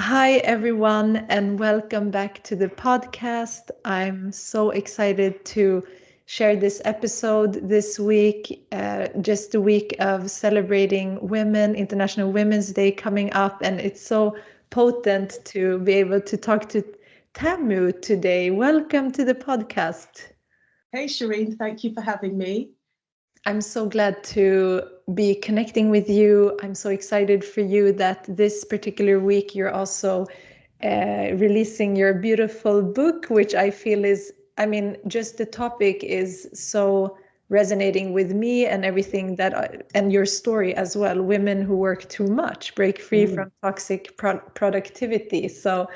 Hi, everyone, and welcome back to the podcast. I'm so excited to share this episode this week, just a week of celebrating women, International Women's Day coming up, and it's so potent to be able to talk to Tamu today. Welcome to the podcast. Hey, Shireen, thank you for having me. I'm so glad to be connecting with you. I'm so excited for you that this particular week you're also releasing your beautiful book, which I feel is, just the topic is so resonating with me and everything and your story as well. Women who work too much, break free Mm, from toxic productivity. So,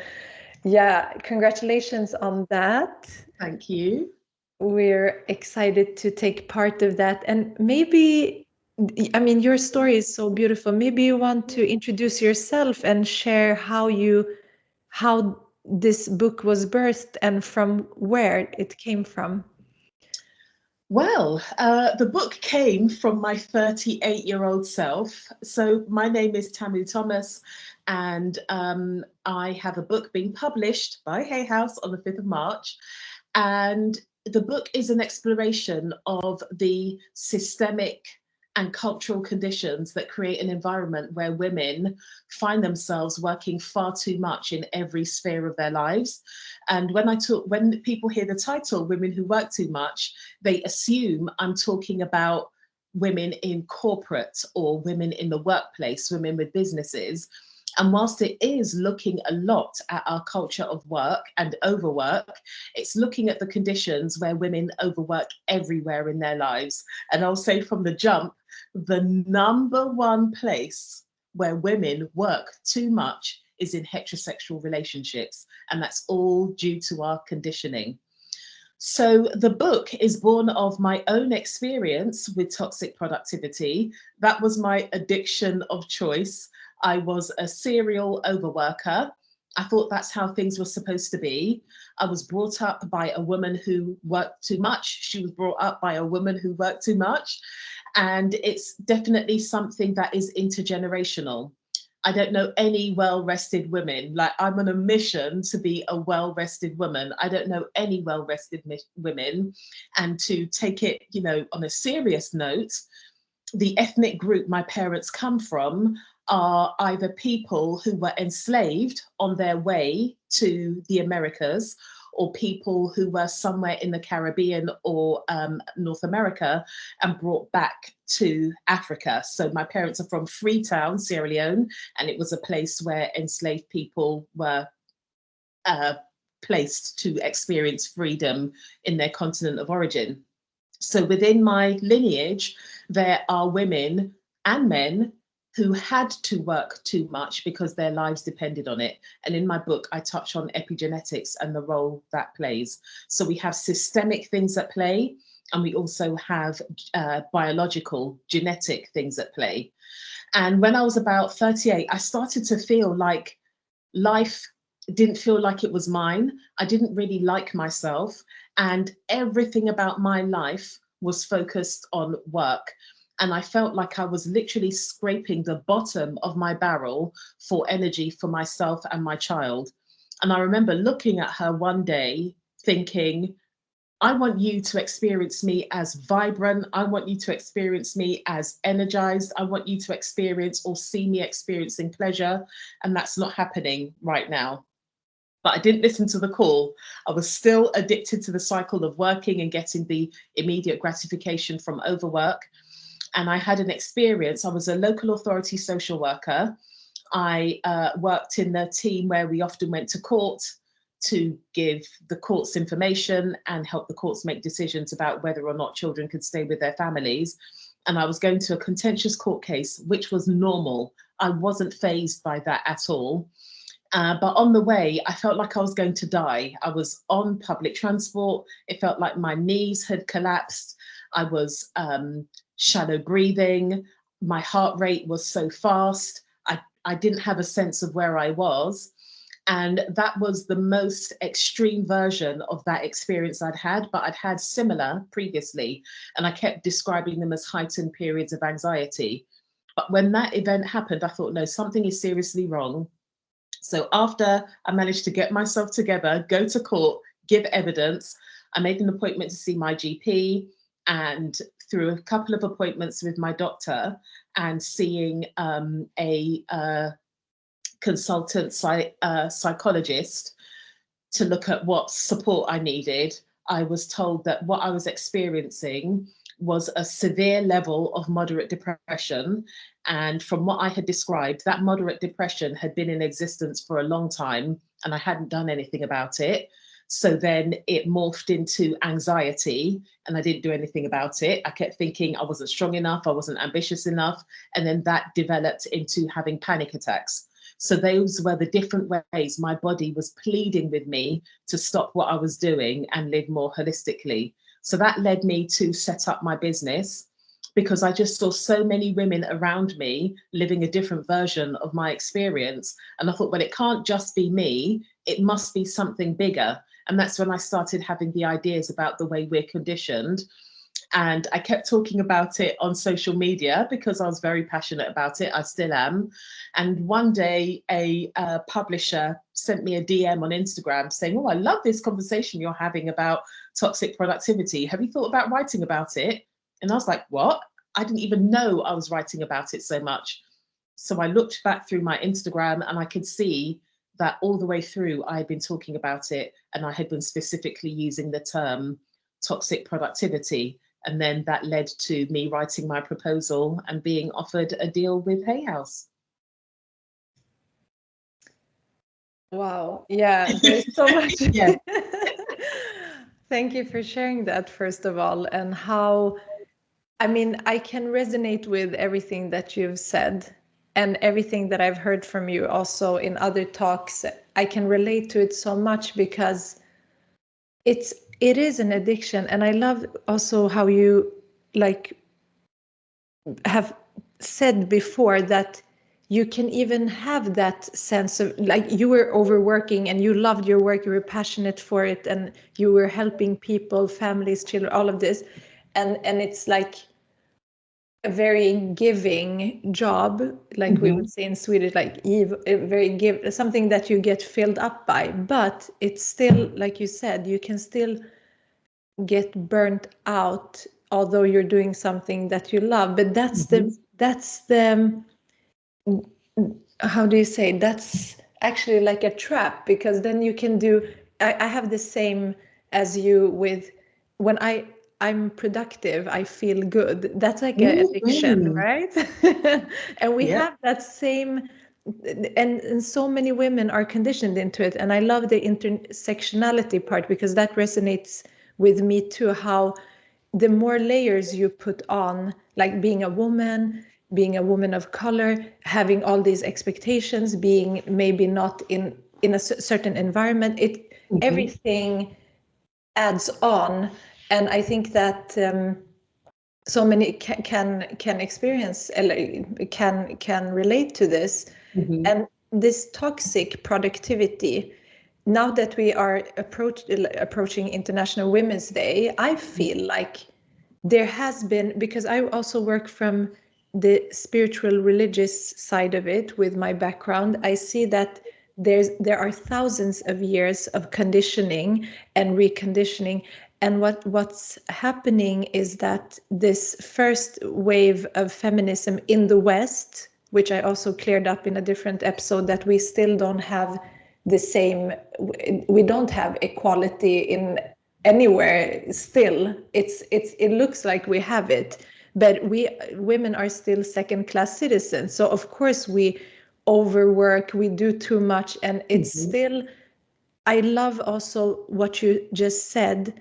yeah, congratulations on that. Thank you. We're excited to take part of that. And maybe, your story is so beautiful. Maybe you want to introduce yourself and share how this book was birthed and from where it came from. Well, the book came from my 38-year-old self. So my name is Tamu Thomas, and I have a book being published by Hay House on the 5th of March. And the book is an exploration of the systemic and cultural conditions that create an environment where women find themselves working far too much in every sphere of their lives. And when people hear the title, Women Who Work Too Much, they assume I'm talking about women in corporate or women in the workplace, women with businesses. And whilst it is looking a lot at our culture of work and overwork, it's looking at the conditions where women overwork everywhere in their lives. And I'll say from the jump, the number one place where women work too much is in heterosexual relationships. And that's all due to our conditioning. So the book is born of my own experience with toxic productivity. That was my addiction of choice. I was a serial overworker. I thought that's how things were supposed to be. I was brought up by a woman who worked too much. She was brought up by a woman who worked too much. And it's definitely something that is intergenerational. I don't know any well-rested women. Like, I'm on a mission to be a well-rested woman. I don't know any well-rested women. And to take it, on a serious note, the ethnic group my parents come from are either people who were enslaved on their way to the Americas, or people who were somewhere in the Caribbean or North America and brought back to Africa. So my parents are from Freetown, Sierra Leone, and it was a place where enslaved people were uh, placed to experience freedom in their continent of origin. So within my lineage, there are women and men who had to work too much because their lives depended on it. And in my book, I touch on epigenetics and the role that plays. So we have systemic things at play, and we also have biological, genetic things at play. And when I was about 38, I started to feel like life didn't feel like it was mine. I didn't really like myself. And everything about my life was focused on work. And I felt like I was literally scraping the bottom of my barrel for energy for myself and my child. And I remember looking at her one day thinking, I want you to experience me as vibrant. I want you to experience me as energized. I want you to experience or see me experiencing pleasure. And that's not happening right now. But I didn't listen to the call. I was still addicted to the cycle of working and getting the immediate gratification from overwork. And I had an experience. I was a local authority social worker. I worked in the team where we often went to court to give the courts information and help the courts make decisions about whether or not children could stay with their families. And I was going to a contentious court case, which was normal. I wasn't fazed by that at all. But on the way, I felt like I was going to die. I was on public transport. It felt like my knees had collapsed. I was shallow breathing. My heart rate was so fast. I didn't have a sense of where I was. And that was the most extreme version of that experience I'd had, but I'd had similar previously. And I kept describing them as heightened periods of anxiety. But when that event happened, I thought, no, something is seriously wrong. So after I managed to get myself together, go to court, give evidence, I made an appointment to see my GP, and through a couple of appointments with my doctor and seeing a consultant psychologist to look at what support I needed, I was told that what I was experiencing was a severe level of moderate depression. And from what I had described, that moderate depression had been in existence for a long time and I hadn't done anything about it. So then it morphed into anxiety and I didn't do anything about it. I kept thinking I wasn't strong enough, I wasn't ambitious enough. And then that developed into having panic attacks. So those were the different ways my body was pleading with me to stop what I was doing and live more holistically. So that led me to set up my business because I just saw so many women around me living a different version of my experience. And I thought, well, it can't just be me, it must be something bigger. And that's when I started having the ideas about the way we're conditioned. And I kept talking about it on social media because I was very passionate about it. I still am. And one day, a publisher sent me a DM on Instagram saying, "Oh, I love this conversation you're having about toxic productivity. Have you thought about writing about it?" And I was like, "What?" I didn't even know I was writing about it so much. So I looked back through my Instagram and I could see that all the way through I had been talking about it and I had been specifically using the term toxic productivity. And then that led to me writing my proposal and being offered a deal with Hay House. Wow. Yeah, there's so much. Yeah. Thank you for sharing that, first of all, and how, I mean, I can resonate with everything that you've said and everything that I've heard from you also in other talks. I can relate to it so much because it is an addiction. And I love also how you like have said before that you can even have that sense of like you were overworking and you loved your work, you were passionate for it, and you were helping people, families, children, all of this, and it's like a very giving job, like we would say in Swedish, like very give, something that you get filled up by. But it's still, like you said, you can still get burnt out although you're doing something that you love. But that's the how do you say, that's actually like a trap, because then you can do, I have the same as you with when I'm productive, I feel good. That's like an addiction, right? And we Yeah. have that same, and so many women are conditioned into it. And I love the intersectionality part because that resonates with me too, how the more layers you put on, like being a woman of color, having all these expectations, being maybe not in a certain environment, it everything adds on. And I think that so many can experience, can relate to this. And this toxic productivity, now that we are approaching International Women's Day, I feel like there has been, because I also work from the spiritual religious side of it with my background, I see that there are thousands of years of conditioning and reconditioning. And what's happening is that this first wave of feminism in the West, which I also cleared up in a different episode, that we still don't have the same, we don't have equality in anywhere still. It looks like we have it, but we women are still second class citizens. So of course we overwork, we do too much, and it's still, I love also what you just said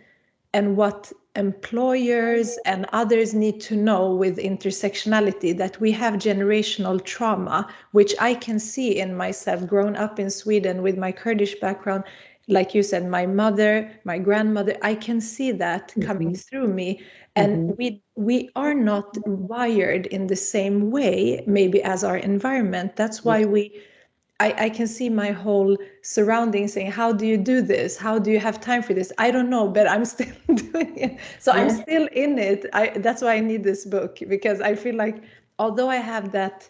and what employers and others need to know with intersectionality, that we have generational trauma, which I can see in myself, grown up in Sweden with my Kurdish background. Like you said, my mother, my grandmother, I can see that coming through me. And we are not wired in the same way, maybe, as our environment. That's why I can see my whole surroundings saying, how do you do this? How do you have time for this? I don't know, but I'm still doing it. So I'm still in it. That's why I need this book, because I feel like although I have that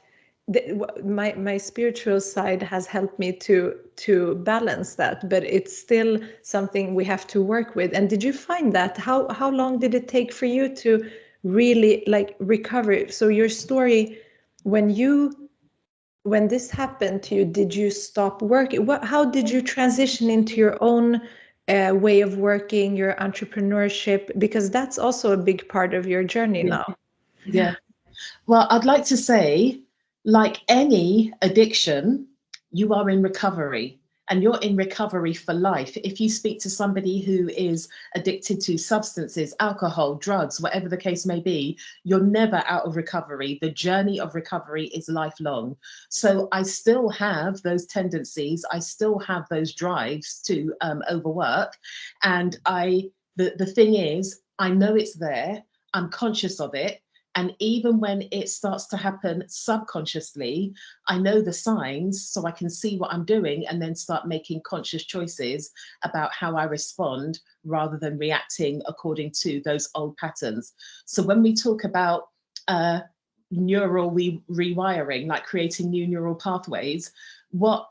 my spiritual side has helped me to balance that, but it's still something we have to work with. And did you find that, how long did it take for you to really like recover? So your story, when this happened to you, did you stop working? How did you transition into your own way of working, your entrepreneurship? Because that's also a big part of your journey Yeah. now. Yeah. Well, I'd like to say, like any addiction, you are in recovery, and you're in recovery for life. If you speak to somebody who is addicted to substances, alcohol, drugs, whatever the case may be, you're never out of recovery. The journey of recovery is lifelong. So I still have those tendencies. I still have those drives to overwork. And the thing is, I know it's there. I'm conscious of it. And even when it starts to happen subconsciously, I know the signs so I can see what I'm doing and then start making conscious choices about how I respond rather than reacting according to those old patterns. So when we talk about neural rewiring, like creating new neural pathways, what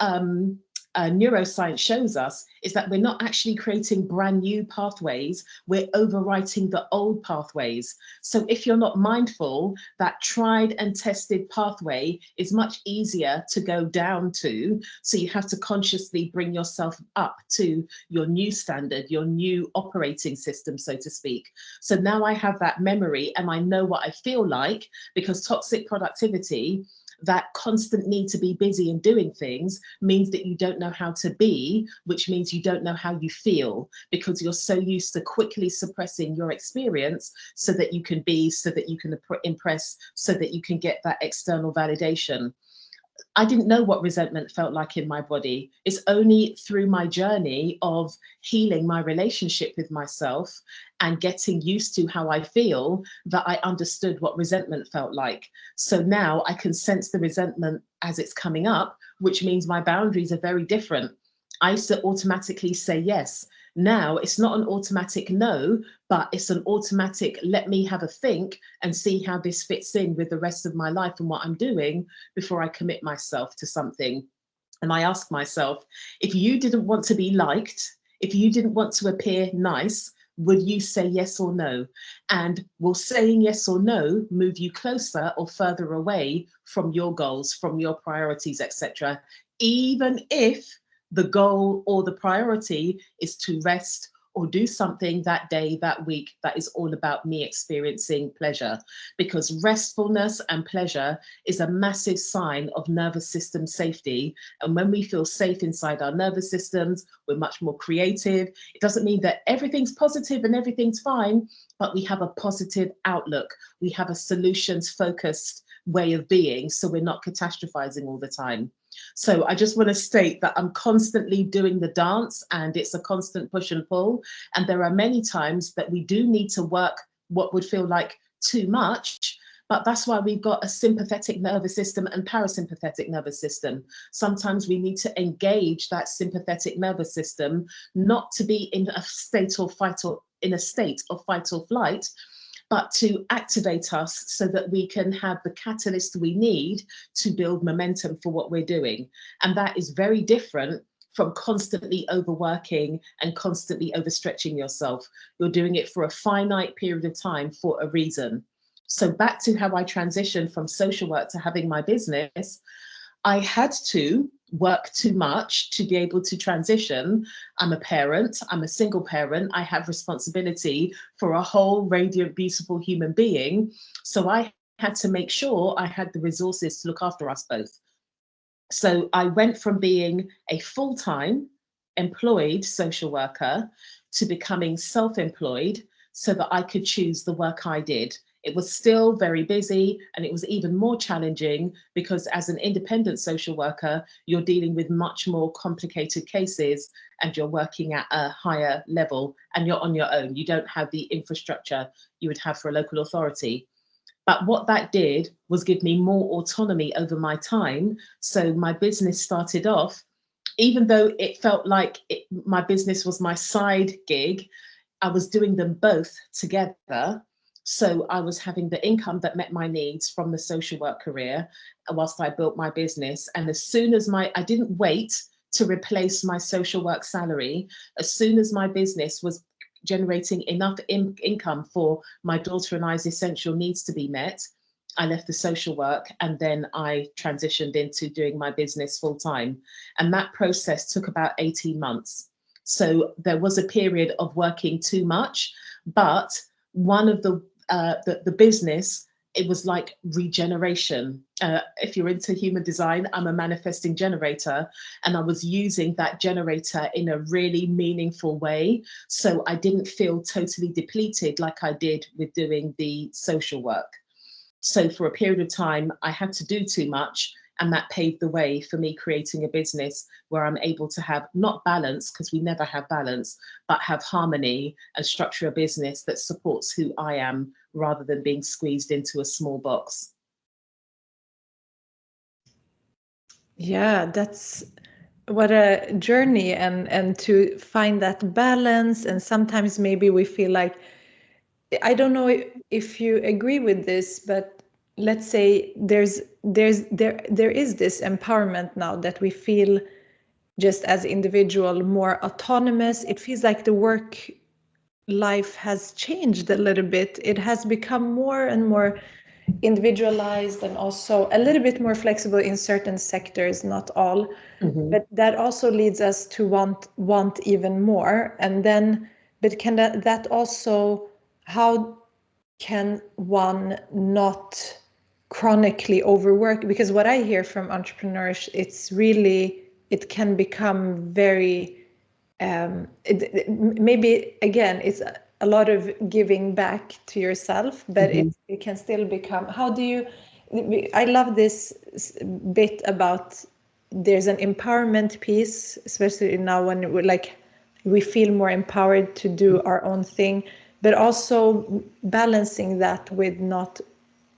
neuroscience shows us is that we're not actually creating brand new pathways, we're overwriting the old pathways. So if you're not mindful, that tried and tested pathway is much easier to go down to. So you have to consciously bring yourself up to your new standard, your new operating system, so to speak. So now I have that memory and I know what I feel like, because toxic productivity, that constant need to be busy and doing things, means that you don't know how to be, which means you don't know how you feel, because you're so used to quickly suppressing your experience so that you can be, so that you can impress, so that you can get that external validation. I didn't know what resentment felt like in my body. It's only through my journey of healing my relationship with myself and getting used to how I feel that I understood what resentment felt like. So now I can sense the resentment as it's coming up, which means my boundaries are very different. I used to automatically say yes. Now it's not an automatic no, but it's an automatic let me have a think and see how this fits in with the rest of my life and what I'm doing before I commit myself to something. And I ask myself, if you didn't want to be liked, if you didn't want to appear nice, would you say yes or no? And will saying yes or no move you closer or further away from your goals, from your priorities, etc., even if the goal or the priority is to rest or do something that day, that week, that is all about me experiencing pleasure? Because restfulness and pleasure is a massive sign of nervous system safety. And when we feel safe inside our nervous systems, we're much more creative. It doesn't mean that everything's positive and everything's fine, but we have a positive outlook. We have a solutions focused way of being, so we're not catastrophizing all the time. So I just want to state that I'm constantly doing the dance, and it's a constant push and pull. And there are many times that we do need to work what would feel like too much, but that's why we've got a sympathetic nervous system and parasympathetic nervous system. Sometimes we need to engage that sympathetic nervous system, not to be in a state of fight or flight, but to activate us so that we can have the catalyst we need to build momentum for what we're doing. And that is very different from constantly overworking and constantly overstretching yourself. You're doing it for a finite period of time for a reason. So back to how I transitioned from social work to having my business, I had to work too much to be able to transition. I'm a parent, I'm a single parent, I have responsibility for a whole radiant, beautiful human being. So I had to make sure I had the resources to look after us both. So I went from being a full-time employed social worker to becoming self-employed so that I could choose the work I did. It was still very busy, and it was even more challenging because as an independent social worker, you're dealing with much more complicated cases and you're working at a higher level and you're on your own. You don't have the infrastructure you would have for a local authority. But what that did was give me more autonomy over my time. So my business started off, even though it felt like my business was my side gig, I was doing them both together. So I was having the income that met my needs from the social work career whilst I built my business. And as soon as I didn't wait to replace my social work salary, as soon as my business was generating enough income for my daughter and I's essential needs to be met, I left the social work and then I transitioned into doing my business full time. And that process took about 18 months. So there was a period of working too much, but one of the business, it was like regeneration. If you're into human design, I'm a manifesting generator, and I was using that generator in a really meaningful way. So I didn't feel totally depleted like I did with doing the social work. So for a period of time, I had to do too much. And that paved the way for me creating a business where I'm able to have not balance, because we never have balance, but have harmony and structure a business that supports who I am rather than being squeezed into a small box. Yeah, that's what a journey, and to find that balance. And sometimes maybe we feel like, I don't know if you agree with this, but let's say there is this empowerment now that we feel just as individual more autonomous. It feels like the work life has changed a little bit. It has become more and more individualized and also a little bit more flexible in certain sectors, not all. Mm-hmm. But that also leads us to want even more. And then, but can that also, how can one not chronically overwork? Because what I hear from entrepreneurs, it's really, it can become very maybe again it's a lot of giving back to yourself, but Mm-hmm. it can still become, how do you, I love this bit about there's an empowerment piece, especially now when we feel more empowered to do our own thing, but also balancing that with not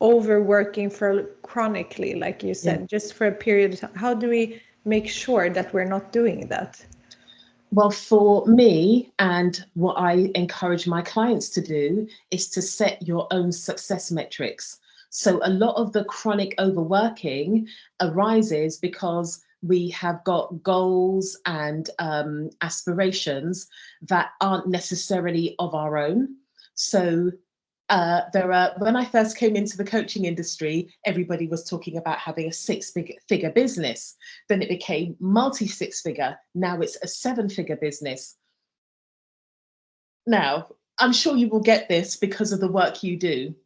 overworking for chronically, like you Yeah. said, just for a period of time. How do we make sure that we're not doing that? Well, for me, and what I encourage my clients to do, is to set your own success metrics. So, a lot of the chronic overworking arises because we have got goals and aspirations that aren't necessarily of our own. So, when I first came into the coaching industry, everybody was talking about having a six-figure business. Then it became multi-six-figure. Now it's a seven-figure business. Now, I'm sure you will get this because of the work you do.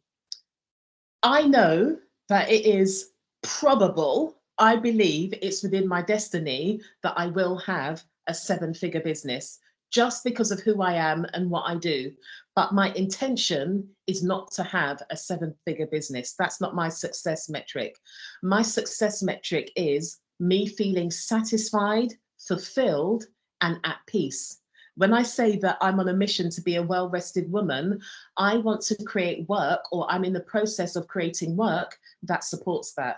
I know that it is probable, I believe it's within my destiny that I will have a seven-figure business just because of who I am and what I do. But my intention is not to have a seven-figure business. That's not my success metric. My success metric is me feeling satisfied, fulfilled, and at peace. When I say that I'm on a mission to be a well-rested woman, I want to create work, or I'm in the process of creating work that supports that.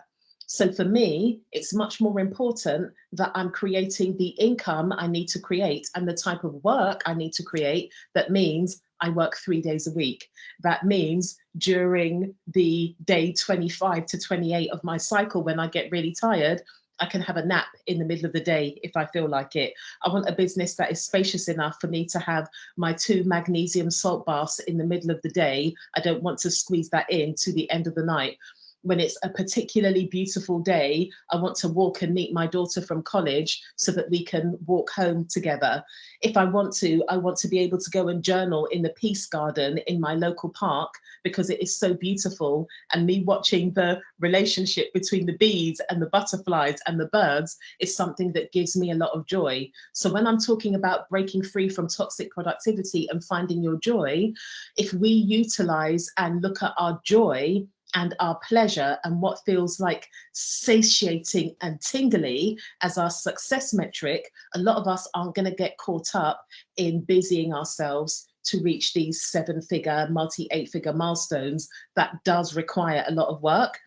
So for me, it's much more important that I'm creating the income I need to create and the type of work I need to create. That means I work 3 days a week. That means during the day 25 to 28 of my cycle, when I get really tired, I can have a nap in the middle of the day if I feel like it. I want a business that is spacious enough for me to have my 2 magnesium salt baths in the middle of the day. I don't want to squeeze that in to the end of the night. When it's a particularly beautiful day, I want to walk and meet my daughter from college so that we can walk home together. If I want to be able to go and journal in the peace garden in my local park because it is so beautiful, and me watching the relationship between the bees and the butterflies and the birds is something that gives me a lot of joy. So when I'm talking about breaking free from toxic productivity and finding your joy, if we utilize and look at our joy and our pleasure and what feels like satiating and tingly as our success metric, a lot of us aren't going to get caught up in busying ourselves to reach these 7-figure, multi-8-figure milestones. That does require a lot of work.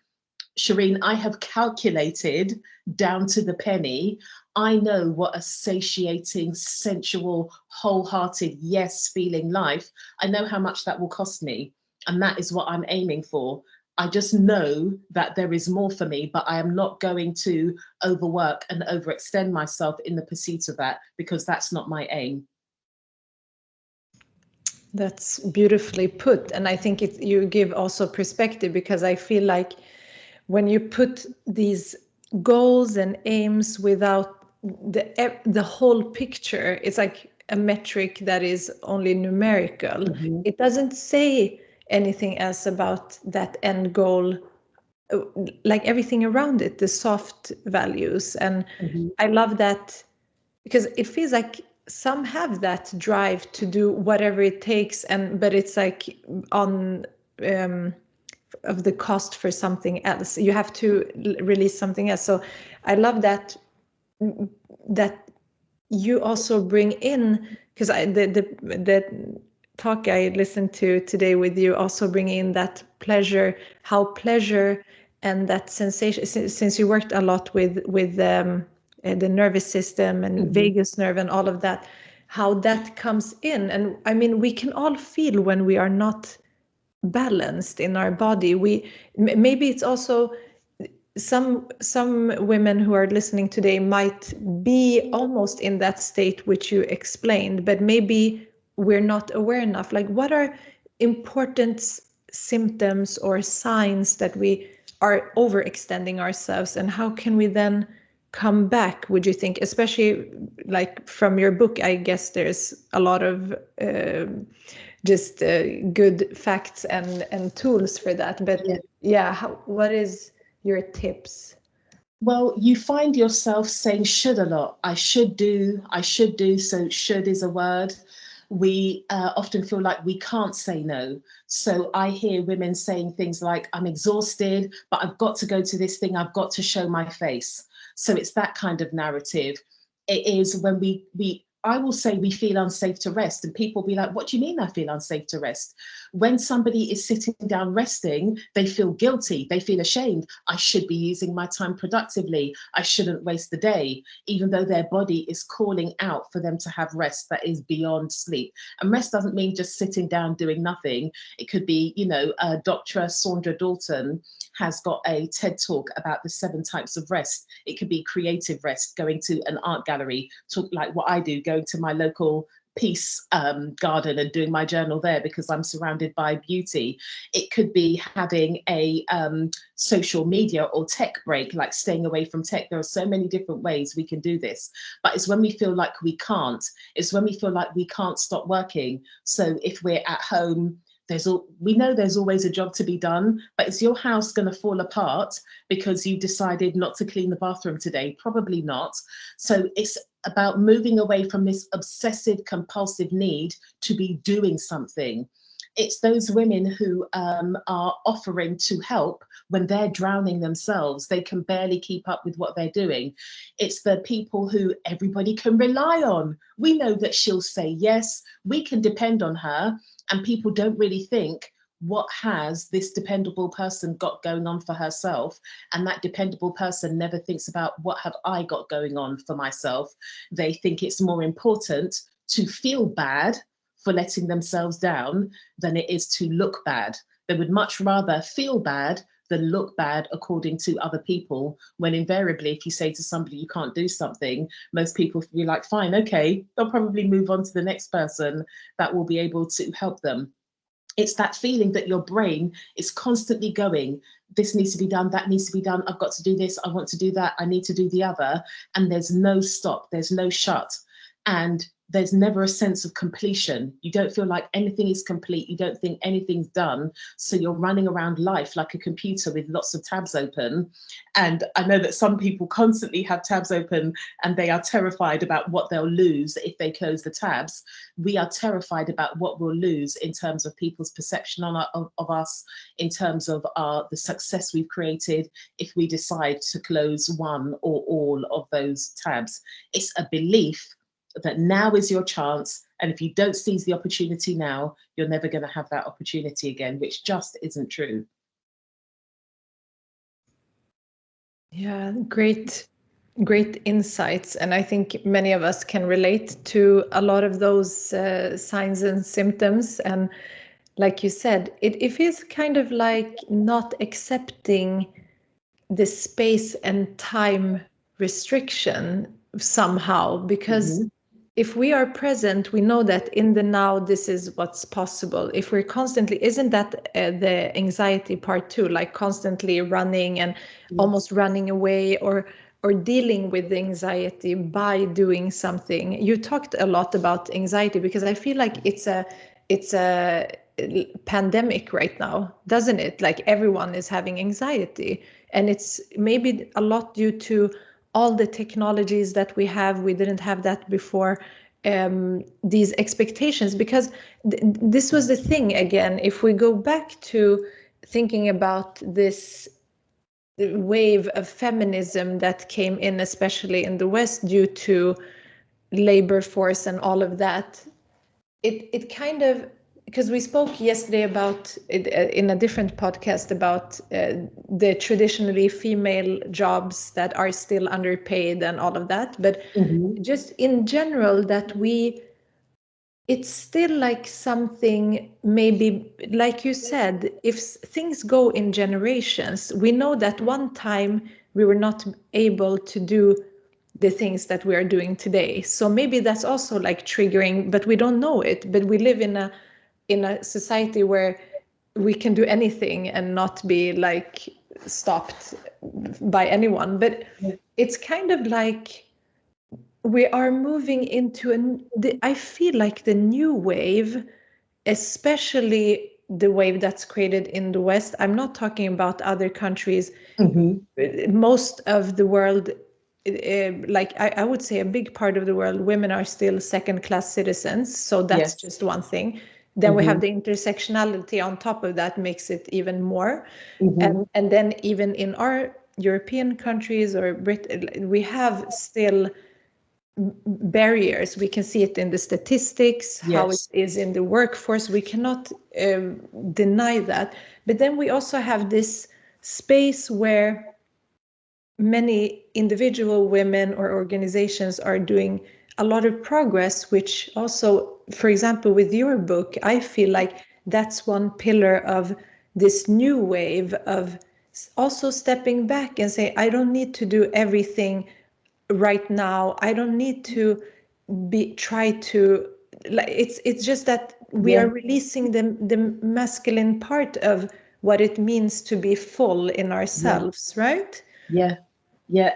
Shireen, I have calculated down to the penny. I know what a satiating, sensual, wholehearted, yes feeling life, I know how much that will cost me. And that is what I'm aiming for. I just know that there is more for me, but I am not going to overwork and overextend myself in the pursuit of that, because that's not my aim. That's beautifully put. And I think you give also perspective, because I feel like when you put these goals and aims without the whole picture, it's like a metric that is only numerical. Mm-hmm. It doesn't say anything else about that end goal, like everything around it, the soft values. And Mm-hmm. I love that, because it feels like some have that drive to do whatever it takes, but it's like on of the cost for something else. You have to release something else. So I love that you also bring in, because the talk I listened to today with you also bring in that pleasure, how pleasure and that sensation, since you worked a lot with the nervous system and Mm-hmm. vagus nerve and all of that, how that comes in. And I mean, we can all feel when we are not balanced in our body. Maybe it's also some women who are listening today might be almost in that state which you explained, but maybe we're not aware enough. Like, what are important symptoms or signs that we are overextending ourselves, and how can we then come back, would you think? Especially like from your book, I guess there's a lot of just good facts and tools for that. But Yeah. yeah, what is your tips? Well, you find yourself saying should a lot. I should do, I should do. So, should is a word. We often feel like we can't say no. So, I hear women saying things like, I'm exhausted, but I've got to go to this thing, I've got to show my face. So, it's that kind of narrative. It is when I will say we feel unsafe to rest, and people be like, what do you mean I feel unsafe to rest? When somebody is sitting down resting, they feel guilty, they feel ashamed. I should be using my time productively. I shouldn't waste the day, even though their body is calling out for them to have rest that is beyond sleep. And rest doesn't mean just sitting down doing nothing. It could be, Dr. Sandra Dalton has got a TED talk about the 7 types of rest. It could be creative rest, going to an art gallery, talk like what I do, going to my local peace garden and doing my journal there because I'm surrounded by beauty. It could be having a social media or tech break, like staying away from tech. There are so many different ways we can do this, but it's when we feel like we can't. It's when we feel like we can't stop working. So if we're at home, we know there's always a job to be done, but is your house going to fall apart because you decided not to clean the bathroom today? Probably not. So it's about moving away from this obsessive compulsive need to be doing something. It's those women who are offering to help when they're drowning themselves. They can barely keep up with what they're doing. It's the people who everybody can rely on. We know that she'll say yes, we can depend on her, and people don't really think, what has this dependable person got going on for herself? And that dependable person never thinks about, what have I got going on for myself? They think it's more important to feel bad for letting themselves down than it is to look bad. They would much rather feel bad than look bad according to other people, when invariably if you say to somebody you can't do something, most people feel like, fine, okay, they'll probably move on to the next person that will be able to help them. It's that feeling that your brain is constantly going, this needs to be done, that needs to be done, I've got to do this, I want to do that, I need to do the other. And there's no stop, there's no shut. And there's never a sense of completion. You don't feel like anything is complete. You don't think anything's done. So you're running around life like a computer with lots of tabs open. And I know that some people constantly have tabs open and they are terrified about what they'll lose if they close the tabs. We are terrified about what we'll lose in terms of people's perception of us, in terms of the success we've created if we decide to close one or all of those tabs. It's a belief that now is your chance, and if you don't seize the opportunity now, you're never going to have that opportunity again, which just isn't true. Yeah, great insights. And I think many of us can relate to a lot of those signs and symptoms. And like you said, it feels kind of like not accepting the space and time restriction somehow, because Hmm. if we are present, we know that in the now, this is what's possible. If we're constantly, isn't that the anxiety part too, like constantly running and almost Yes. running away, or dealing with the anxiety by doing something? You talked a lot about anxiety, because I feel like it's a pandemic right now, doesn't it? Like everyone is having anxiety, and it's maybe a lot due to all the technologies that we have. We didn't have that before. These expectations, because this was the thing again. If we go back to thinking about this wave of feminism that came in, especially in the West, due to labor force and all of that, it kind of, because we spoke yesterday about it, in a different podcast, about the traditionally female jobs that are still underpaid and all of that, but Hmm. just in general, that we, it's still like something, maybe like you said, if things go in generations, we know that one time we were not able to do the things that we are doing today. So maybe that's also like triggering, but we don't know it. But we live in a society where we can do anything and not be like stopped by anyone. But Yeah. it's kind of like we are moving into I feel like the new wave, especially the wave that's created in the West. I'm not talking about other countries. Hmm. Most of the world, like I would say a big part of the world, women are still second class citizens. So that's Yes. just one thing. Then we have Hmm. the intersectionality on top of that, makes it even more. Hmm. And then even in our European countries or we have still barriers. We can see it in the statistics, how it Yes. is in the workforce. We cannot deny that. But then we also have this space where many individual women or organizations are doing a lot of progress, which also, for example, with your book, I feel like that's one pillar of this new wave of also stepping back and say, I don't need to do everything right now. I don't need to be try to, like, it's just that we are Yeah. releasing the masculine part of what it means to be full in Yeah. ourselves, right? Yeah. Yeah.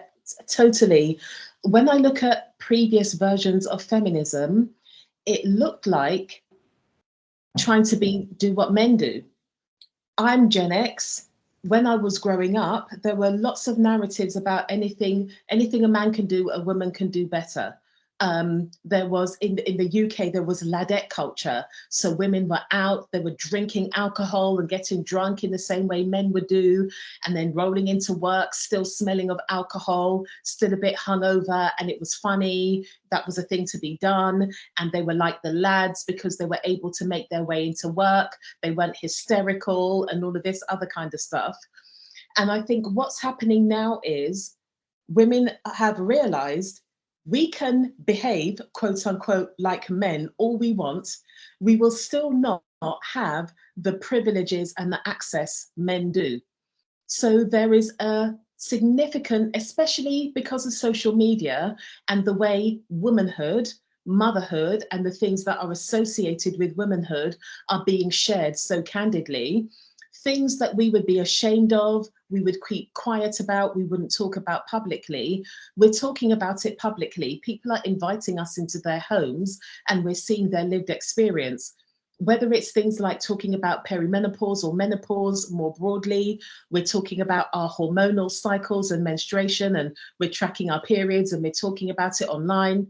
Totally. When I look at previous versions of feminism, it looked like trying to do what men do. I'm Gen X. When I was growing up, there were lots of narratives about anything a man can do, a woman can do better. There was in the UK, there was ladette culture. So women were out, they were drinking alcohol and getting drunk in the same way men would do, and then rolling into work, still smelling of alcohol, still a bit hungover, and it was funny. That was a thing to be done. And they were like the lads because they were able to make their way into work, they weren't hysterical and all of this other kind of stuff. And I think what's happening now is women have realized we can behave, quote unquote, like men all we want. We will still not have the privileges and the access men do. So there is a significant, especially because of social media and the way womanhood, motherhood, and the things that are associated with womanhood are being shared so candidly. Things that we would be ashamed of, we would keep quiet about, we wouldn't talk about publicly. We're talking about it publicly. People are inviting us into their homes and we're seeing their lived experience. Whether it's things like talking about perimenopause or menopause more broadly, we're talking about our hormonal cycles and menstruation, and we're tracking our periods and we're talking about it online.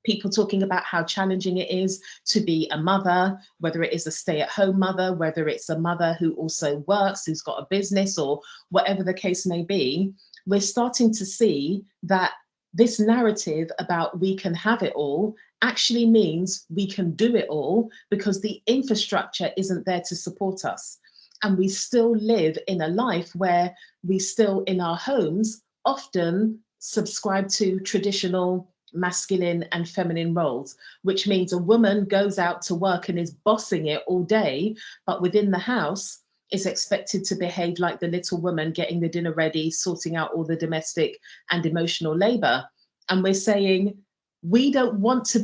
People talking about how challenging it is to be a mother, whether it is a stay at home mother, whether it's a mother who also works, who's got a business, or whatever the case may be. We're starting to see that this narrative about we can have it all actually means we can do it all because the infrastructure isn't there to support us. And we still live in a life where we still, in our homes, often subscribe to traditional masculine and feminine roles, which means a woman goes out to work and is bossing it all day, but within the house is expected to behave like the little woman, getting the dinner ready, sorting out all the domestic and emotional labor. And we're saying, we don't want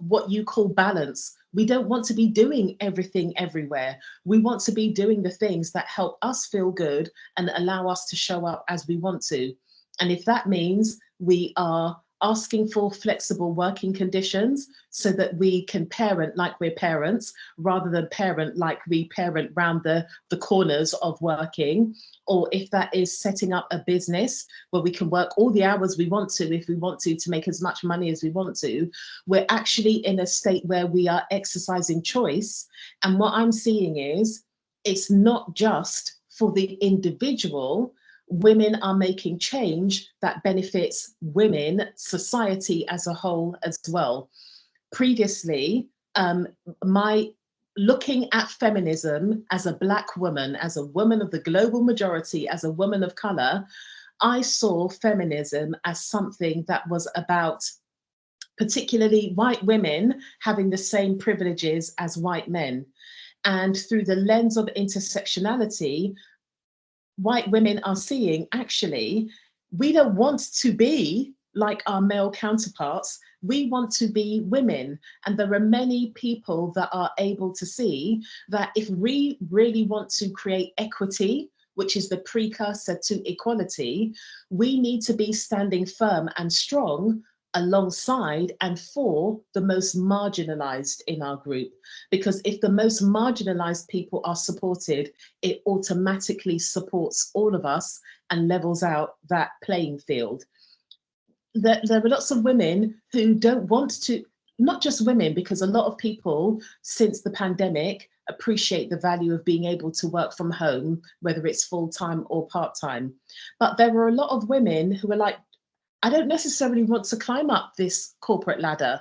what you call balance. We don't want to be doing everything everywhere. We want to be doing the things that help us feel good and allow us to show up as we want to. And if that means we are asking for flexible working conditions so that we can parent like we're parents, rather than parent like we parent round the corners of working, or if that is setting up a business where we can work all the hours we want to, if we want to make as much money as we want to, we're actually in a state where we are exercising choice. And what I'm seeing is, it's not just for the individual. Women are making change that benefits women, society as a whole as well. Previously, my looking at feminism as a Black woman, as a woman of the global majority, as a woman of color, I saw feminism as something that was about particularly white women having the same privileges as white men. And through the lens of intersectionality, white women are seeing, actually, we don't want to be like our male counterparts. We want to be women. And there are many people that are able to see that if we really want to create equity, which is the precursor to equality, we need to be standing firm and strong alongside and for the most marginalized in our group. Because if the most marginalized people are supported, it automatically supports all of us and levels out that playing field. There are lots of women who don't want to, not just women, because a lot of people since the pandemic appreciate the value of being able to work from home, whether it's full-time or part-time. But there were a lot of women who were like, I don't necessarily want to climb up this corporate ladder.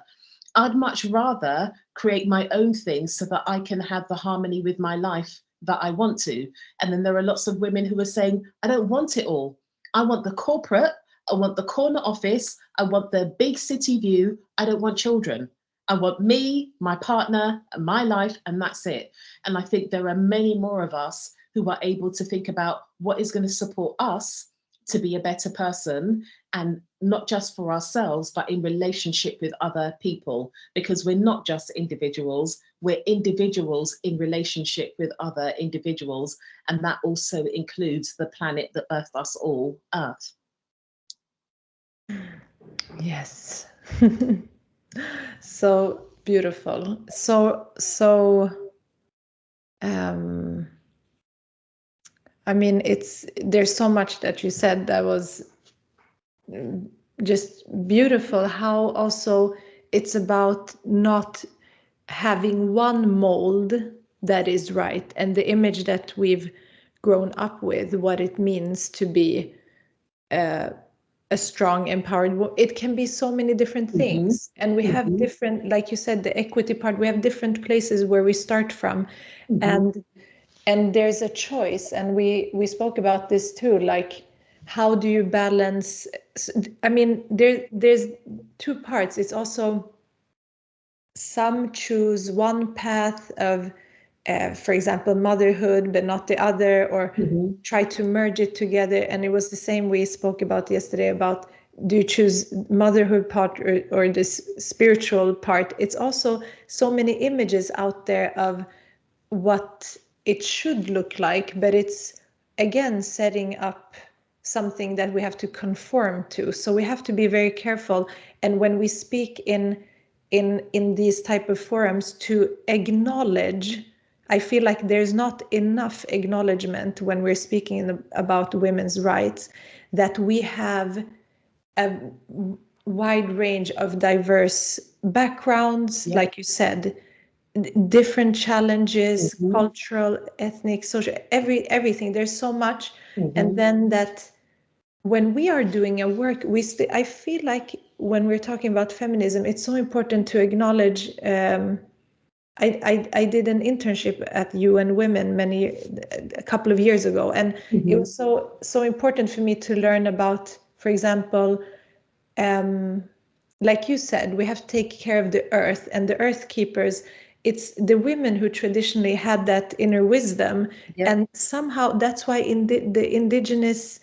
I'd much rather create my own things so that I can have the harmony with my life that I want to. And then there are lots of women who are saying, I don't want it all. I want the corporate, I want the corner office, I want the big city view. I don't want children. I want me, my partner, and my life, and that's it. And I think there are many more of us who are able to think about what is going to support us to be a better person, and not just for ourselves, but in relationship with other people, because we're not just individuals, we're individuals in relationship with other individuals. And that also includes the planet that birthed us all, Earth. Yes. So beautiful. I mean, there's so much that you said that was just beautiful. How also it's about not having one mold that is right, and the image that we've grown up with, what it means to be a strong, empowered. It can be so many different things, and we have different, like you said, the equity part. We have different places where we start from, and there's a choice. And we spoke about this too, like how do you balance? I mean, there's two parts. It's also some choose one path of, for example, motherhood, but not the other, or try to merge it together. And it was the same we spoke about yesterday about, do you choose motherhood part or this spiritual part? It's also so many images out there of what it should look like, but it's again setting up something that we have to conform to. So we have to be very careful. And when we speak in these type of forums, to acknowledge, I feel like there's not enough acknowledgement when we're speaking about women's rights, that we have a wide range of diverse backgrounds, like you said, different challenges, cultural, ethnic, social, everything. There's so much. And then that when we are doing a work, I feel like when we're talking about feminism, it's so important to acknowledge. I did an internship at UN Women a couple of years ago, and it was so important for me to learn about, for example, like you said, we have to take care of the earth, and the earth keepers, it's the women who traditionally had that inner wisdom. Yep. And somehow that's why in the indigenous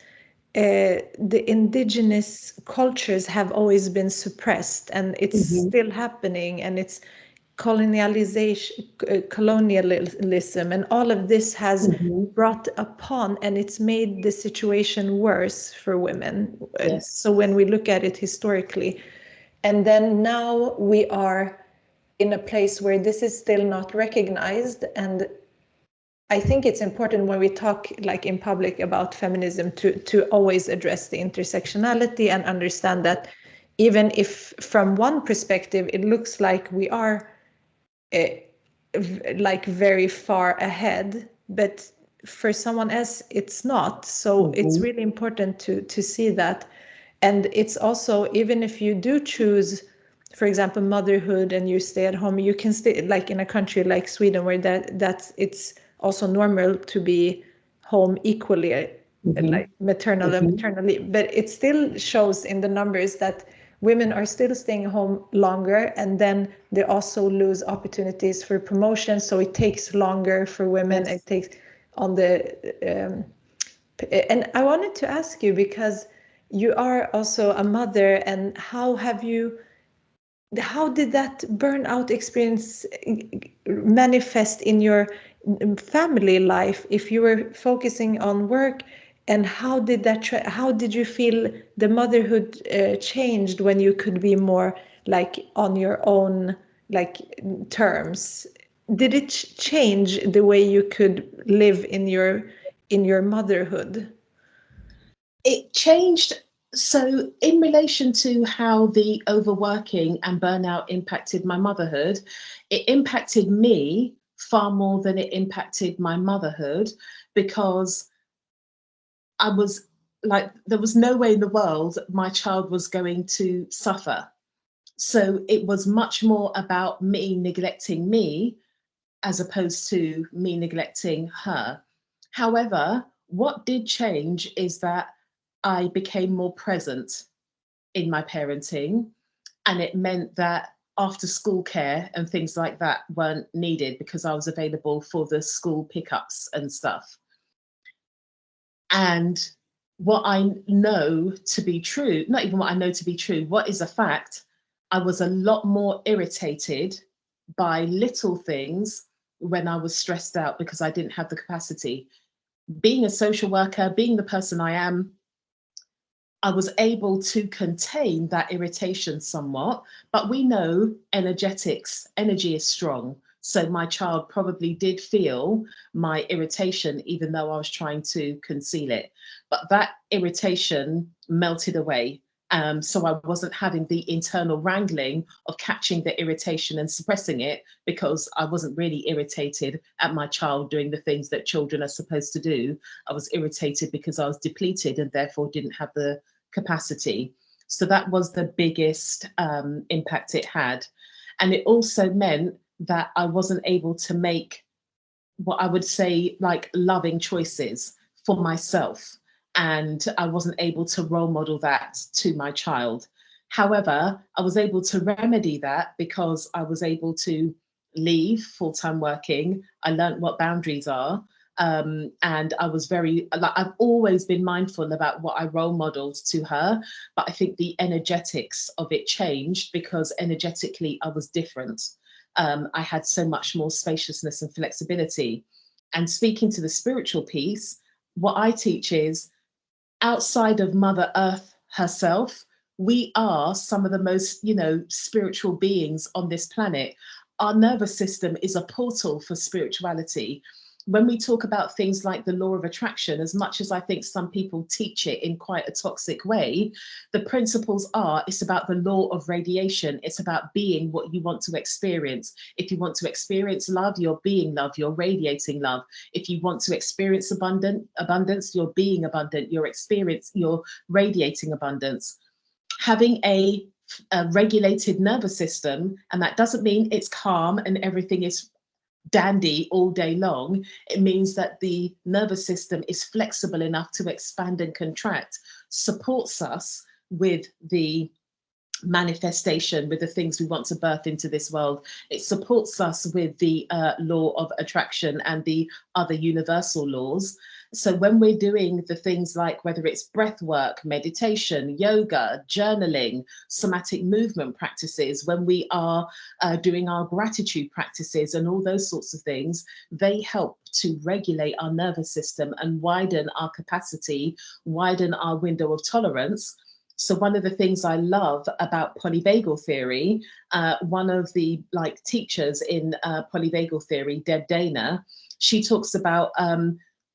cultures have always been suppressed, and it's still happening, and it's colonialization, colonialism, and all of this has brought upon, and it's made the situation worse for women. Yes. So when we look at it historically, and then now we are in a place where this is still not recognized. And I think it's important when we talk like in public about feminism to always address the intersectionality and understand that even if from one perspective it looks like we are like very far ahead, but for someone else it's not. So it's really important to see that. And it's also, even if you do choose, for example, motherhood, and you stay at home, you can stay, like in a country like Sweden where that's it's also normal to be home equally, like maternal and maternal leave. But it still shows in the numbers that women are still staying home longer, and then they also lose opportunities for promotion. So it takes longer for women. Yes. It takes on the and I wanted to ask you, because you are also a mother, and how did that burnout experience manifest in your family life if you were focusing on work? And how did that how did you feel the motherhood changed when you could be more like on your own like terms? Did it change the way you could live in your motherhood? It changed. So, in relation to how the overworking and burnout impacted my motherhood, it impacted me far more than it impacted my motherhood, because I was like, there was no way in the world my child was going to suffer. So, it was much more about me neglecting me as opposed to me neglecting her. However, what did change is that I became more present in my parenting, and it meant that after school care and things like that weren't needed because I was available for the school pickups and stuff. And what I know to be true, not even what I know to be true, what is a fact, I was a lot more irritated by little things when I was stressed out because I didn't have the capacity. Being a social worker, being the person I am, I was able to contain that irritation somewhat, but we know energetics, energy is strong. So my child probably did feel my irritation, even though I was trying to conceal it. But that irritation melted away. So I wasn't having the internal wrangling of catching the irritation and suppressing it, because I wasn't really irritated at my child doing the things that children are supposed to do. I was irritated because I was depleted and therefore didn't have the capacity. So that was the biggest impact it had. And it also meant that I wasn't able to make what I would say like loving choices for myself. And I wasn't able to role model that to my child. However, I was able to remedy that because I was able to leave full time working. I learned what boundaries are. And I was very, like, I've always been mindful about what I role modeled to her. But I think the energetics of it changed because energetically I was different. I had so much more spaciousness and flexibility. And speaking to the spiritual piece, what I teach is outside of Mother Earth herself, we are some of the most, spiritual beings on this planet. Our nervous system is a portal for spirituality. When we talk about things like the law of attraction, as much as I think some people teach it in quite a toxic way, the principles are it's about the law of radiation. It's about being what you want to experience. If you want to experience love, you're being love, you're radiating love. If you want to experience abundance, you're being abundant, you're radiating abundance. Having a regulated nervous system, and that doesn't mean it's calm and everything is dandy all day long. It means that the nervous system is flexible enough to expand and contract, supports us with the manifestation, with the things we want to birth into this world. It supports us with the law of attraction and the other universal laws. So when we're doing the things like whether it's breath work, meditation, yoga, journaling, somatic movement practices, when we are doing our gratitude practices and all those sorts of things, they help to regulate our nervous system and widen our capacity, widen our window of tolerance. So one of the things I love about polyvagal theory, one of the teachers in polyvagal theory, Deb Dana, she talks about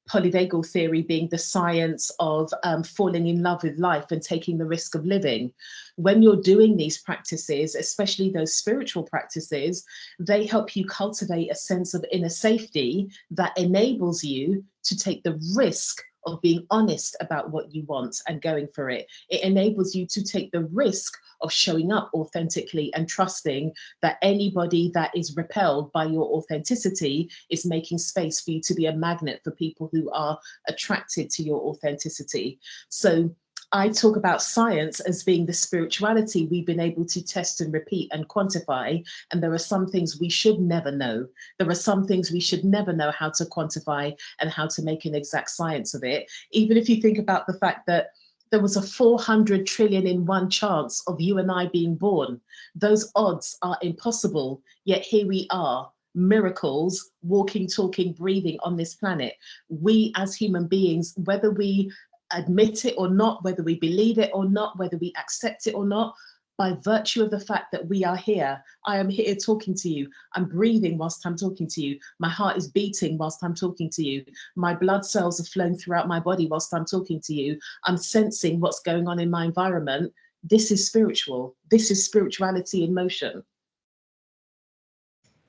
polyvagal theory being the science of falling in love with life and taking the risk of living. When you're doing these practices, especially those spiritual practices, they help you cultivate a sense of inner safety that enables you to take the risk of being honest about what you want and going for it. It enables you to take the risk of showing up authentically and trusting that anybody that is repelled by your authenticity is making space for you to be a magnet for people who are attracted to your authenticity. So I talk about science as being the spirituality we've been able to test and repeat and quantify. And there are some things we should never know. There are some things we should never know how to quantify and how to make an exact science of it. Even if you think about the fact that there was a 400 trillion in one chance of you and I being born. Those odds are impossible, yet here we are, miracles, walking, talking, breathing on this planet. We as human beings, whether we admit it or not, whether we believe it or not, whether we accept it or not, by virtue of the fact that we are here, I am here talking to you. I'm breathing whilst I'm talking to you. My heart is beating whilst I'm talking to you. My blood cells are flowing throughout my body whilst I'm talking to you. I'm sensing what's going on in my environment. This is spiritual. This is spirituality in motion.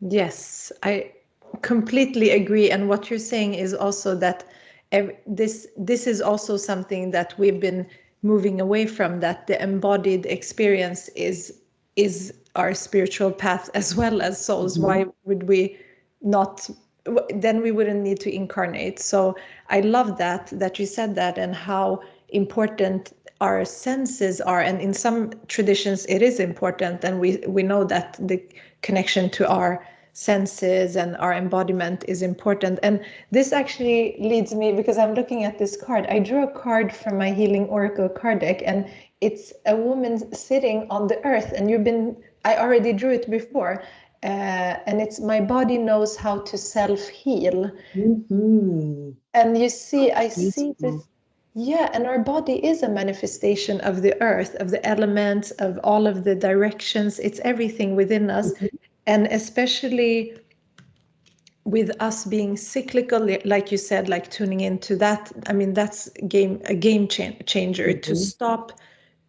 Yes, I completely agree. And what you're saying is also that this is also something that we've been moving away from, that the embodied experience is our spiritual path as well as souls. Mm-hmm. Why would we not? Then we wouldn't need to incarnate. So I love that you said that, and how important our senses are. And in some traditions it is important, and we know that the connection to our senses and our embodiment is important. And this actually leads me, because I'm looking at this card, I drew a card from my Healing Oracle card deck, and it's a woman sitting on the earth, and I already drew it before, and it's my body knows how to self-heal. Mm-hmm. And you see, I see Beautiful. this. Yeah, and our body is a manifestation of the earth, of the elements, of all of the directions. It's everything within us. Mm-hmm. And especially with us being cyclical, like you said, like tuning into that, I mean, that's a game changer, to Mm-hmm. stop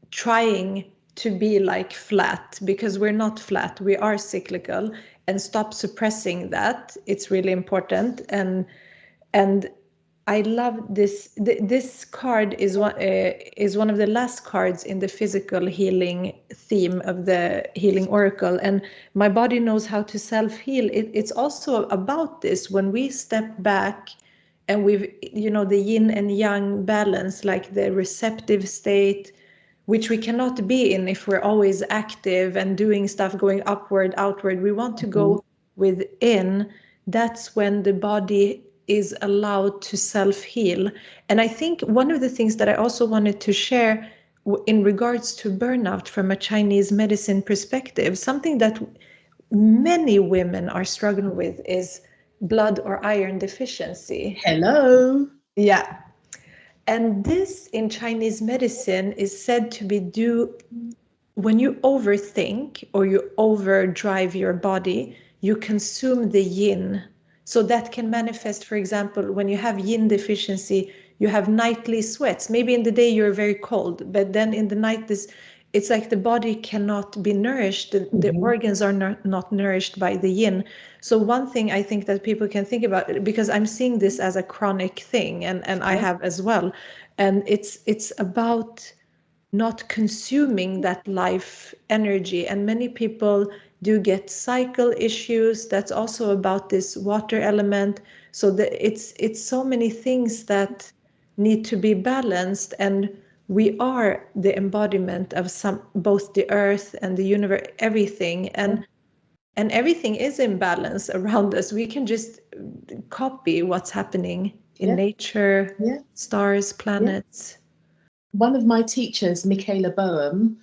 trying to be like flat, because we're not flat, we are cyclical, and stop suppressing that. It's really important. And I love this. This card is one of the last cards in the physical healing theme of the Healing Oracle. And my body knows how to self-heal. It's also about this. When we step back and we've, the yin and yang balance, like the receptive state, which we cannot be in if we're always active and doing stuff, going upward, outward. We want to Mm-hmm. go within. That's when the body is allowed to self-heal. And I think one of the things that I also wanted to share in regards to burnout from a Chinese medicine perspective, something that many women are struggling with is blood or iron deficiency. Hello. Yeah. And this in Chinese medicine is said to be due when you overthink or you overdrive your body, you consume the yin. So that can manifest, for example, when you have yin deficiency, you have nightly sweats. Maybe in the day you're very cold, but then in the night, it's like the body cannot be nourished. The Mm-hmm. organs are not nourished by the yin. So one thing I think that people can think about, because I'm seeing this as a chronic thing, and I have as well, and it's about not consuming that life energy. And many people do get cycle issues. That's also about this water element. So it's so many things that need to be balanced. And we are the embodiment of both the earth and the universe, everything, and everything is in balance around us. We can just copy what's happening in Yeah, nature, yeah, stars, yeah. planets. One of my teachers, Michaela Boehm,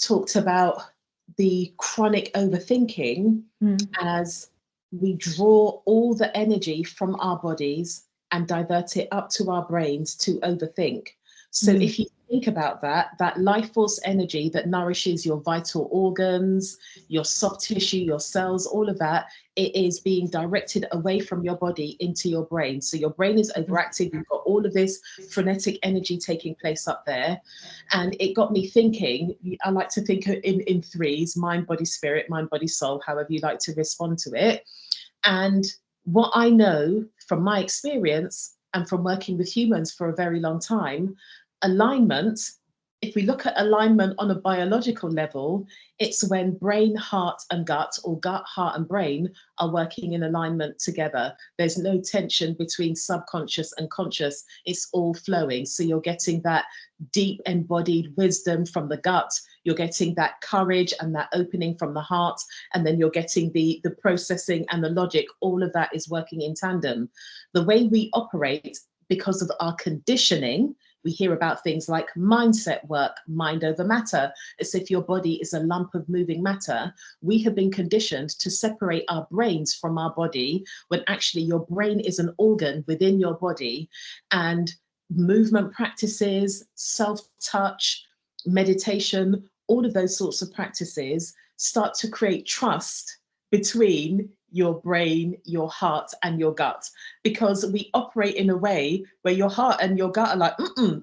talked about the chronic overthinking Mm. as we draw all the energy from our bodies and divert it up to our brains to overthink. So Mm. if you think about that, that life force energy that nourishes your vital organs, your soft tissue, your cells, all of that, it is being directed away from your body into your brain. So your brain is overactive. You've got all of this frenetic energy taking place up there. And it got me thinking. I like to think in threes: mind, body, spirit, mind, body, soul, however you like to respond to it. And what I know from my experience and from working with humans for a very long time, alignment, if we look at alignment on a biological level, it's when brain, heart, and gut, or gut, heart, and brain are working in alignment together. There's no tension between subconscious and conscious. It's all flowing. So you're getting that deep embodied wisdom from the gut. You're getting that courage and that opening from the heart. And then you're getting the processing and the logic. All of that is working in tandem. The way we operate, because of our conditioning, we hear about things like mindset work, mind over matter, as if your body is a lump of moving matter. We have been conditioned to separate our brains from our body, when actually your brain is an organ within your body. And movement practices, self-touch, meditation, all of those sorts of practices start to create trust between your brain, your heart, and your gut, because we operate in a way where your heart and your gut are like,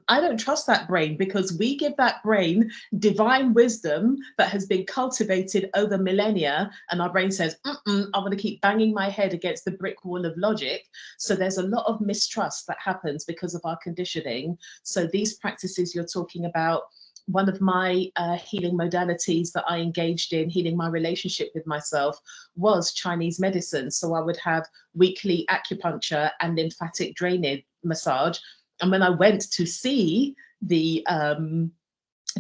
I don't trust that brain, because we give that brain divine wisdom that has been cultivated over millennia, and our brain says, I want to keep banging my head against the brick wall of logic. So there's a lot of mistrust that happens because of our conditioning. So these practices you're talking about, one of my healing modalities that I engaged in, healing my relationship with myself, was Chinese medicine. So I would have weekly acupuncture and lymphatic drainage massage. And when I went to see the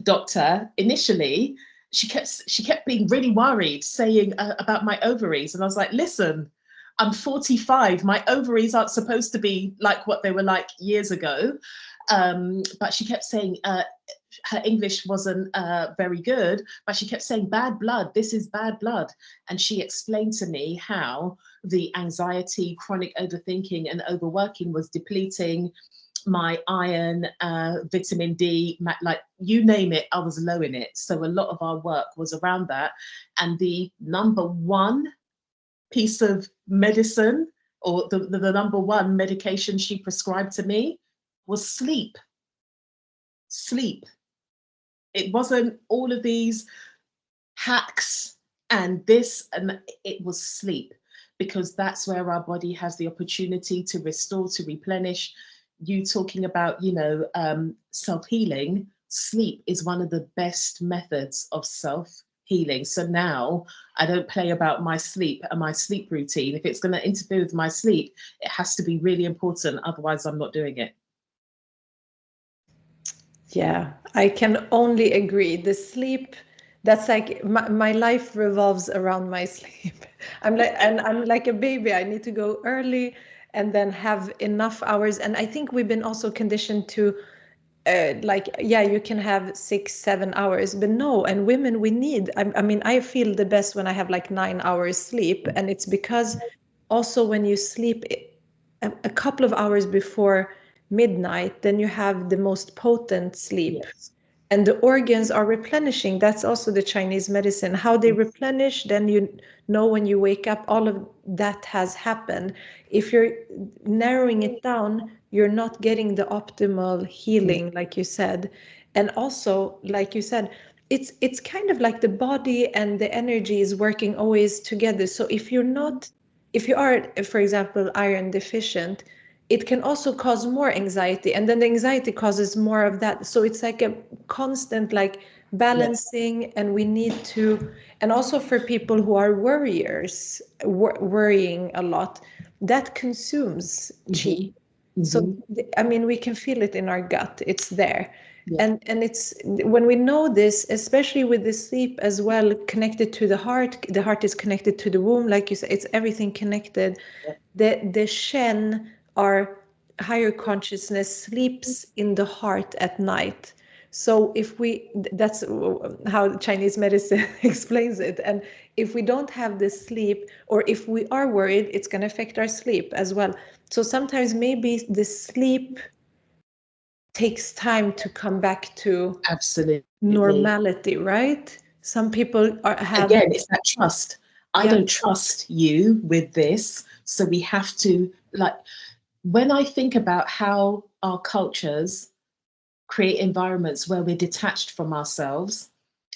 doctor initially, she kept being really worried, saying about my ovaries. And I was like, listen, I'm 45. My ovaries aren't supposed to be like what they were like years ago. But she kept saying, her English wasn't very good, but she kept saying, bad blood, this is bad blood. And she explained to me how the anxiety, chronic overthinking, and overworking was depleting my iron, vitamin D, like you name it, I was low in it. So a lot of our work was around that. And the number one piece of medicine, or the number one medication she prescribed to me, was sleep. Sleep. It wasn't all of these hacks and this, and it was sleep, because that's where our body has the opportunity to restore, to replenish. You talking about, self-healing, sleep is one of the best methods of self-healing. So now I don't play about my sleep and my sleep routine. If it's going to interfere with my sleep, it has to be really important, otherwise I'm not doing it. Yeah, I can only agree. The sleep, that's like my life revolves around my sleep. I'm like a baby. I need to go early and then have enough hours. And I think we've been also conditioned to like, yeah, you can have 6 7 hours, but no. And women, we need, I mean, I feel the best when I have like 9 hours sleep. And it's because also when you sleep a couple of hours before midnight, then you have the most potent sleep, Yes. and the organs are replenishing. That's also the Chinese medicine, how they Yes. replenish. Then you know when you wake up, all of that has happened. If you're narrowing it down, you're not getting the optimal healing, like you said. And also, like you said, it's kind of like the body and the energy is working always together. So if you are, for example, iron deficient, it can also cause more anxiety, and then the anxiety causes more of that. So it's like a constant like Yes. balancing, and we need to. And also for people who are worriers, worrying a lot, that consumes chi. Mm-hmm. So Mm-hmm. I mean, we can feel it in our gut, it's there. Yeah. And it's when we know this, especially with the sleep as well, connected to the heart is connected to the womb, like you said, it's everything connected. Yeah. The Shen, our higher consciousness, sleeps in the heart at night. So if we, that's how Chinese medicine explains it. And if we don't have this sleep, or if we are worried, it's going to affect our sleep as well. So sometimes maybe the sleep takes time to come back to Absolutely. normality, right? Some people have, Again, it's that trust. I yeah, don't trust you with this. So we have to, like, when I think about how our cultures create environments where we're detached from ourselves,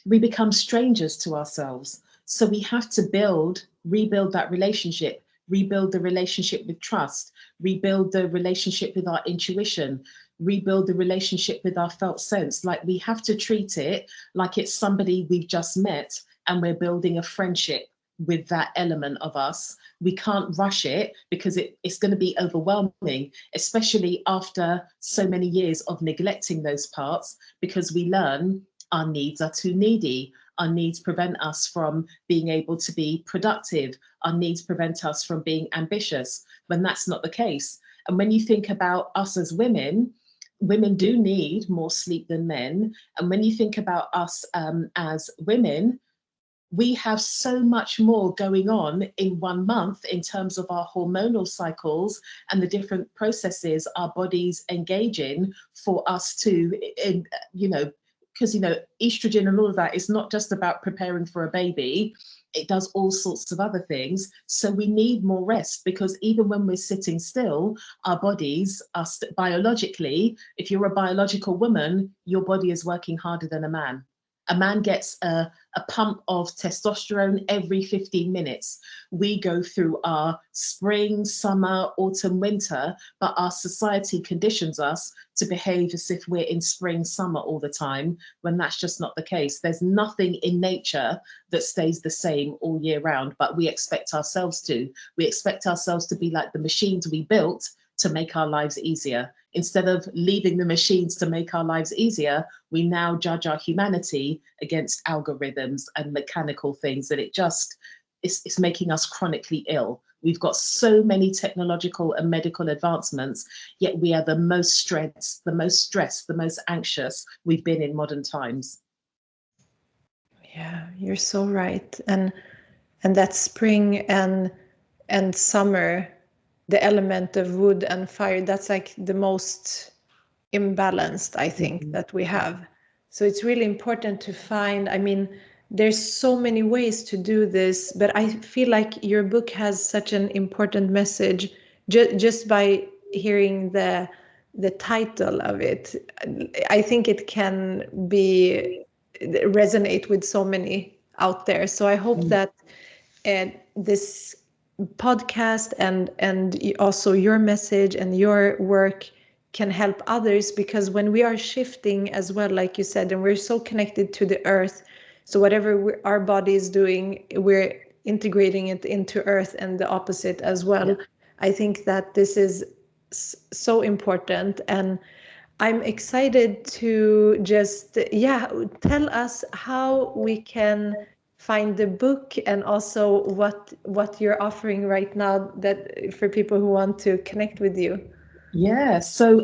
we become strangers to ourselves. So we have to rebuild that relationship, rebuild the relationship with trust, rebuild the relationship with our intuition, rebuild the relationship with our felt sense. Like, we have to treat it like it's somebody we've just met and we're building a friendship with that element of us. We can't rush it because it's going to be overwhelming, especially after so many years of neglecting those parts, because we learn our needs are too needy. Our needs prevent us from being able to be productive. Our needs prevent us from being ambitious, when that's not the case. And when you think about us as women, women do need more sleep than men. And when you think about us as women, we have so much more going on in 1 month in terms of our hormonal cycles and the different processes our bodies engage in for us to, you know, because, you know, estrogen and all of that is not just about preparing for a baby. It does all sorts of other things. So we need more rest, because even when we're sitting still, our bodies are biologically, if you're a biological woman, your body is working harder than a man. A man gets a pump of testosterone every 15 minutes. We go through our spring, summer, autumn, winter, but our society conditions us to behave as if we're in spring, summer all the time, when that's just not the case. There's nothing in nature that stays the same all year round, but we expect ourselves to. We expect ourselves to be like the machines we built to make our lives easier. Instead of leaving the machines to make our lives easier, we now judge our humanity against algorithms and mechanical things, that it's making us chronically ill. We've got so many technological and medical advancements, yet we are the most stressed, the most anxious we've been in modern times. yeah, you're so right. And that spring and summer, the element of wood and fire, that's like the most imbalanced, I think, Mhm. that we have. So it's really important to find, I mean, there's so many ways to do this, but I feel like your book has such an important message just by hearing the title of it. I think it can be resonate with so many out there. So I hope Mm. that this podcast and also your message and your work can help others, because when we are shifting as well, like you said, and we're so connected to the earth, so whatever our body is doing, we're integrating it into earth, and the opposite as Yeah. well. I think that this is so important, and I'm excited to just, yeah, tell us how we can find the book, and also what you're offering right now, that for people who want to connect with you. Yeah, so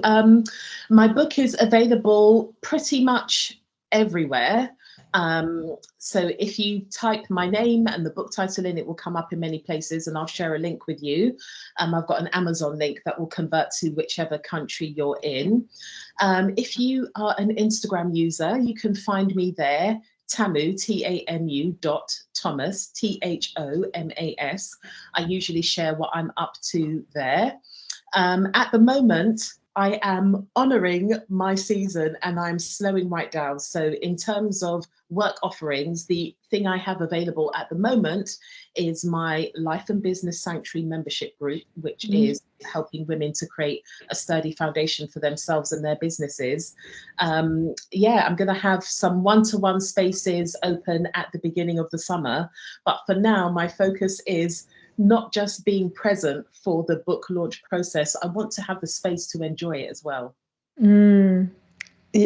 my book is available pretty much everywhere. So if you type my name and the book title in, it will come up in many places, and I'll share a link with you. I've got an Amazon link that will convert to whichever country you're in. If you are an Instagram user, you can find me there. Tamu, Tamu Thomas, Thomas. I usually share what I'm up to there. At the moment, I am honouring my season and I'm slowing right down. So, in terms of work offerings, the thing I have available at the moment is my Life and Business Sanctuary membership group, which is helping women to create a sturdy foundation for themselves and their businesses. Yeah, I'm going to have some one-to-one spaces open at the beginning of the summer. But for now, my focus is not just being present for the book launch process. I want to have the space to enjoy it as well. Mm.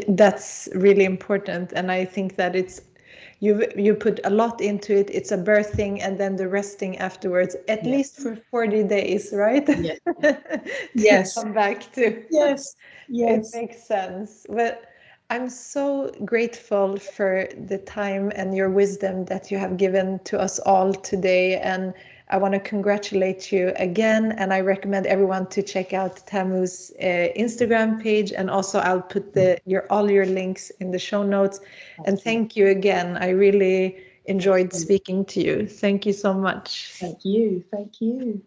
That's really important, and I think that it's you put a lot into it. It's a birthing and then the resting afterwards, at least Yes. for 40 days, right? Yes. To Yes. come back to. Yes. It Yes. makes sense. But I'm so grateful for the time and your wisdom that you have given to us all today. And I want to congratulate you again. And I recommend everyone to check out Tamu's Instagram page. And also I'll put all your links in the show notes. And Thank you. thank you again. I really Thank enjoyed you. speaking to you. Thank you so much. Thank you. Thank you.